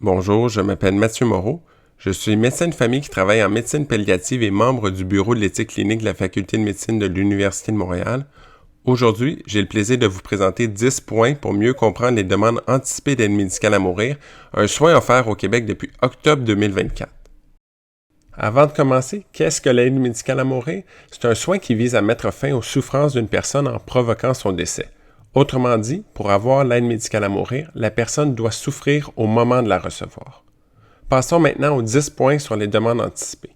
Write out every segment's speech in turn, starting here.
Bonjour, je m'appelle Mathieu Moreau. Je suis médecin de famille qui travaille en médecine palliative et membre du bureau de l'éthique clinique de la Faculté de médecine de l'Université de Montréal. Aujourd'hui, j'ai le plaisir de vous présenter 10 points pour mieux comprendre les demandes anticipées d'aide médicale à mourir, un soin offert au Québec depuis octobre 2024. Avant de commencer, qu'est-ce que l'aide médicale à mourir? C'est un soin qui vise à mettre fin aux souffrances d'une personne en provoquant son décès. Autrement dit, pour avoir l'aide médicale à mourir, la personne doit souffrir au moment de la recevoir. Passons maintenant aux 10 points sur les demandes anticipées.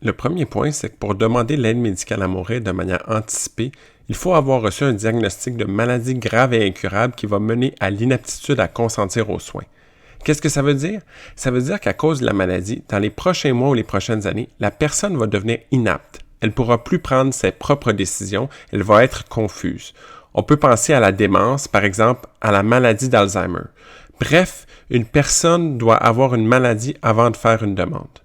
Le premier point, c'est que pour demander l'aide médicale à mourir de manière anticipée, il faut avoir reçu un diagnostic de maladie grave et incurable qui va mener à l'inaptitude à consentir aux soins. Qu'est-ce que ça veut dire? Ça veut dire qu'à cause de la maladie, dans les prochains mois ou les prochaines années, la personne va devenir inapte. Elle ne pourra plus prendre ses propres décisions, elle va être confuse. On peut penser à la démence, par exemple, à la maladie d'Alzheimer. Bref, une personne doit avoir une maladie avant de faire une demande.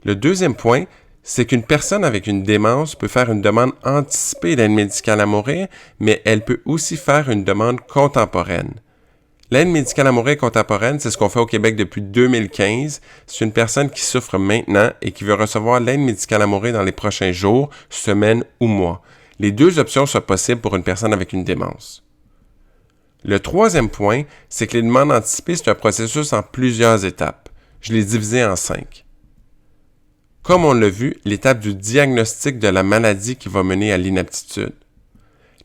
Le deuxième point, c'est qu'une personne avec une démence peut faire une demande anticipée d'aide médicale à mourir, mais elle peut aussi faire une demande contemporaine. L'aide médicale à mourir contemporaine, c'est ce qu'on fait au Québec depuis 2015. C'est une personne qui souffre maintenant et qui veut recevoir l'aide médicale à mourir dans les prochains jours, semaines ou mois. Les deux options sont possibles pour une personne avec une démence. Le troisième point, c'est que les demandes anticipées, c'est un processus en plusieurs étapes. Je l'ai divisé en 5. Comme on l'a vu, l'étape du diagnostic de la maladie qui va mener à l'inaptitude.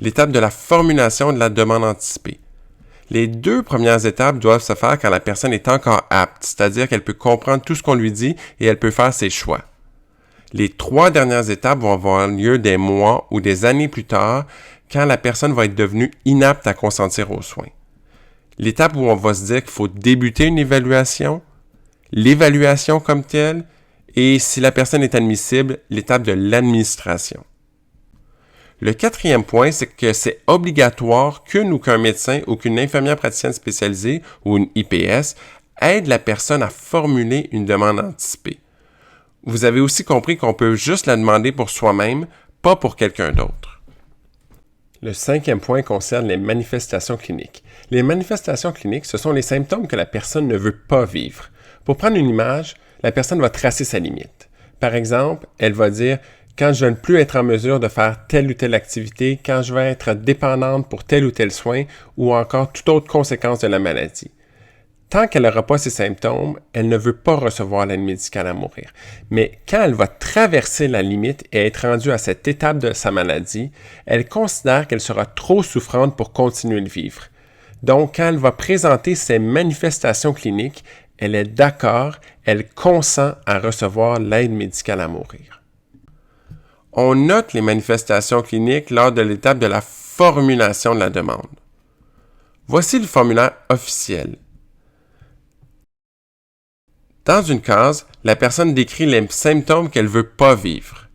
L'étape de la formulation de la demande anticipée. Les deux premières étapes doivent se faire quand la personne est encore apte, c'est-à-dire qu'elle peut comprendre tout ce qu'on lui dit et elle peut faire ses choix. Les 3 dernières étapes vont avoir lieu des mois ou des années plus tard, quand la personne va être devenue inapte à consentir aux soins. L'étape où on va se dire qu'il faut débuter une évaluation, l'évaluation comme telle, et si la personne est admissible, l'étape de l'administration. Le 4e point, c'est que c'est obligatoire qu'une ou qu'un médecin ou qu'une infirmière praticienne spécialisée ou une IPS aide la personne à formuler une demande anticipée. Vous avez aussi compris qu'on peut juste la demander pour soi-même, pas pour quelqu'un d'autre. Le 5e point concerne les manifestations cliniques. Les manifestations cliniques, ce sont les symptômes que la personne ne veut pas vivre. Pour prendre une image, la personne va tracer sa limite. Par exemple, elle va dire « Quand je ne plus être en mesure de faire telle ou telle activité, quand je vais être dépendante pour tel ou tel soin, ou encore toute autre conséquence de la maladie. » Tant qu'elle n'aura pas ces symptômes, elle ne veut pas recevoir l'aide médicale à mourir. Mais quand elle va traverser la limite et être rendue à cette étape de sa maladie, elle considère qu'elle sera trop souffrante pour continuer de vivre. Donc, quand elle va présenter ses manifestations cliniques, elle est d'accord, elle consent à recevoir l'aide médicale à mourir. On note les manifestations cliniques lors de l'étape de la formulation de la demande. Voici le formulaire officiel. Dans une case, la personne décrit les symptômes qu'elle ne veut pas vivre.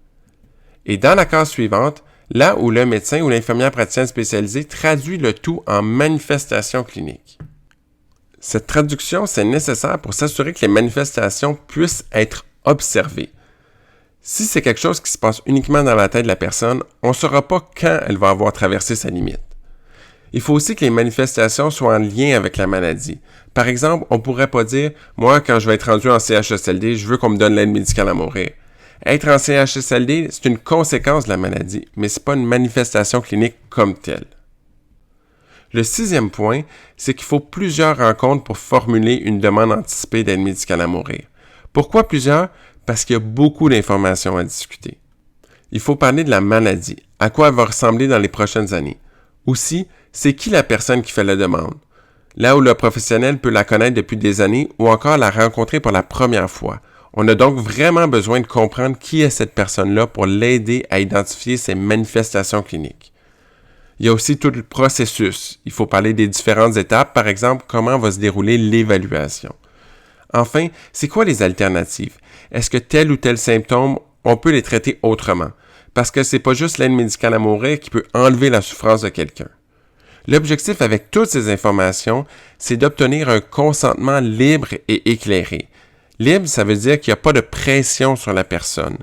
Et dans la case suivante, là où le médecin ou l'infirmière praticienne spécialisée traduit le tout en manifestation clinique. Cette traduction, c'est nécessaire pour s'assurer que les manifestations puissent être observées. Si c'est quelque chose qui se passe uniquement dans la tête de la personne, on ne saura pas quand elle va avoir traversé sa limite. Il faut aussi que les manifestations soient en lien avec la maladie. Par exemple, on ne pourrait pas dire « Moi, quand je vais être rendu en CHSLD, je veux qu'on me donne l'aide médicale à mourir. » Être en CHSLD, c'est une conséquence de la maladie, mais ce n'est pas une manifestation clinique comme telle. Le 6e point, c'est qu'il faut plusieurs rencontres pour formuler une demande anticipée d'aide médicale à mourir. Pourquoi plusieurs? Parce qu'il y a beaucoup d'informations à discuter. Il faut parler de la maladie, à quoi elle va ressembler dans les prochaines années. Aussi, c'est qui la personne qui fait la demande? Là où le professionnel peut la connaître depuis des années ou encore la rencontrer pour la première fois. On a donc vraiment besoin de comprendre qui est cette personne-là pour l'aider à identifier ses manifestations cliniques. Il y a aussi tout le processus. Il faut parler des différentes étapes, par exemple, comment va se dérouler l'évaluation. Enfin, c'est quoi les alternatives? Est-ce que tel ou tel symptôme, on peut les traiter autrement? Parce que c'est pas juste l'aide médicale à mourir qui peut enlever la souffrance de quelqu'un. L'objectif avec toutes ces informations, c'est d'obtenir un consentement libre et éclairé. Libre, ça veut dire qu'il n'y a pas de pression sur la personne.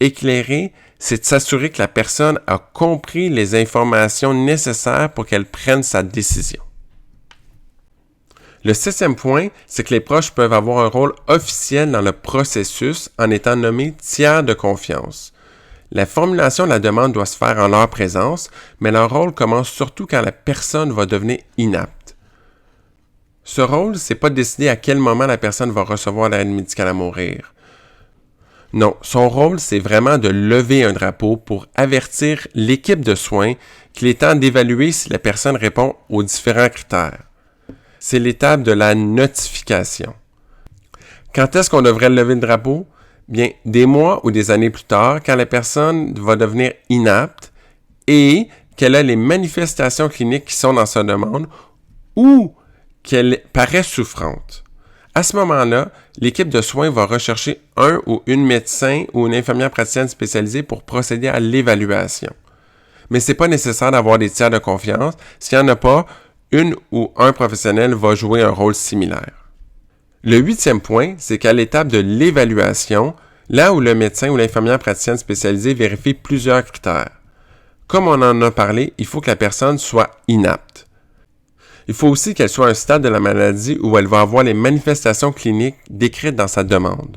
Éclairé, c'est de s'assurer que la personne a compris les informations nécessaires pour qu'elle prenne sa décision. Le 6e point, c'est que les proches peuvent avoir un rôle officiel dans le processus en étant nommés tiers de confiance. La formulation de la demande doit se faire en leur présence, mais leur rôle commence surtout quand la personne va devenir inapte. Ce rôle, c'est pas de décider à quel moment la personne va recevoir l'aide médicale à mourir. Non, son rôle, c'est vraiment de lever un drapeau pour avertir l'équipe de soins qu'il est temps d'évaluer si la personne répond aux différents critères. C'est l'étape de la notification. Quand est-ce qu'on devrait lever le drapeau? Bien, des mois ou des années plus tard, quand la personne va devenir inapte et qu'elle a les manifestations cliniques qui sont dans sa demande ou qu'elle paraît souffrante. À ce moment-là, l'équipe de soins va rechercher un ou une médecin ou une infirmière praticienne spécialisée pour procéder à l'évaluation. Mais ce n'est pas nécessaire d'avoir des tiers de confiance. S'il n'y en a pas, une ou un professionnel va jouer un rôle similaire. Le 8e point, c'est qu'à l'étape de l'évaluation, là où le médecin ou l'infirmière praticienne spécialisée vérifie plusieurs critères. Comme on en a parlé, il faut que la personne soit inapte. Il faut aussi qu'elle soit à un stade de la maladie où elle va avoir les manifestations cliniques décrites dans sa demande.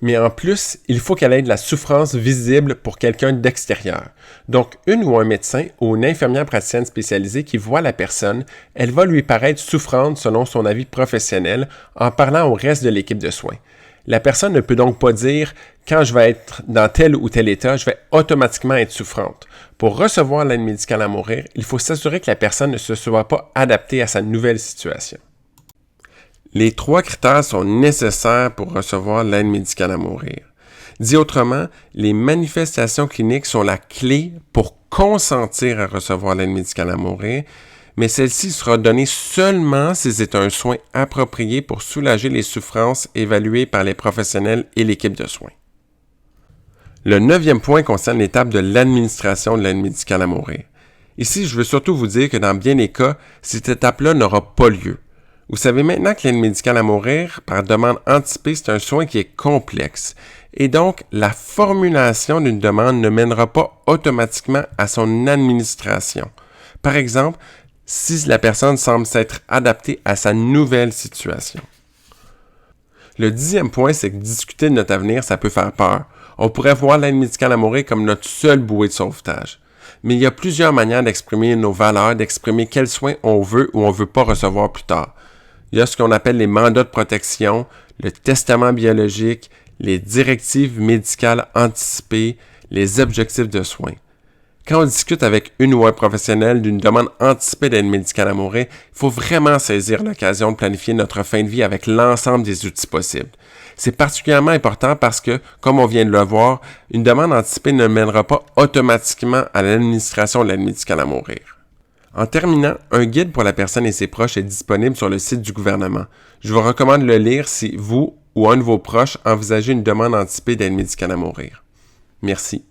Mais en plus, il faut qu'elle ait de la souffrance visible pour quelqu'un d'extérieur. Donc, une ou un médecin ou une infirmière praticienne spécialisée qui voit la personne, elle va lui paraître souffrante selon son avis professionnel en parlant au reste de l'équipe de soins. La personne ne peut donc pas dire « quand je vais être dans tel ou tel état, je vais automatiquement être souffrante ». Pour recevoir l'aide médicale à mourir, il faut s'assurer que la personne ne se soit pas adaptée à sa nouvelle situation. Les 3 critères sont nécessaires pour recevoir l'aide médicale à mourir. Dit autrement, les manifestations cliniques sont la clé pour consentir à recevoir l'aide médicale à mourir, mais celle-ci sera donnée seulement si c'est un soin approprié pour soulager les souffrances évaluées par les professionnels et l'équipe de soins. Le 9e point concerne l'étape de l'administration de l'aide médicale à mourir. Ici, je veux surtout vous dire que dans bien des cas, cette étape-là n'aura pas lieu. Vous savez maintenant que l'aide médicale à mourir par demande anticipée, c'est un soin qui est complexe. Et donc, la formulation d'une demande ne mènera pas automatiquement à son administration. Par exemple, si la personne semble s'être adaptée à sa nouvelle situation. Le 10e point, c'est que discuter de notre avenir, ça peut faire peur. On pourrait voir l'aide médicale à mourir comme notre seule bouée de sauvetage. Mais il y a plusieurs manières d'exprimer nos valeurs, d'exprimer quels soins on veut ou on ne veut pas recevoir plus tard. Il y a ce qu'on appelle les mandats de protection, le testament biologique, les directives médicales anticipées, les objectifs de soins. Quand on discute avec une ou un professionnel d'une demande anticipée d'aide médicale à mourir, il faut vraiment saisir l'occasion de planifier notre fin de vie avec l'ensemble des outils possibles. C'est particulièrement important parce que, comme on vient de le voir, une demande anticipée ne mènera pas automatiquement à l'administration de l'aide médicale à mourir. En terminant, un guide pour la personne et ses proches est disponible sur le site du gouvernement. Je vous recommande de le lire si vous ou un de vos proches envisagez une demande anticipée d'aide médicale à mourir. Merci.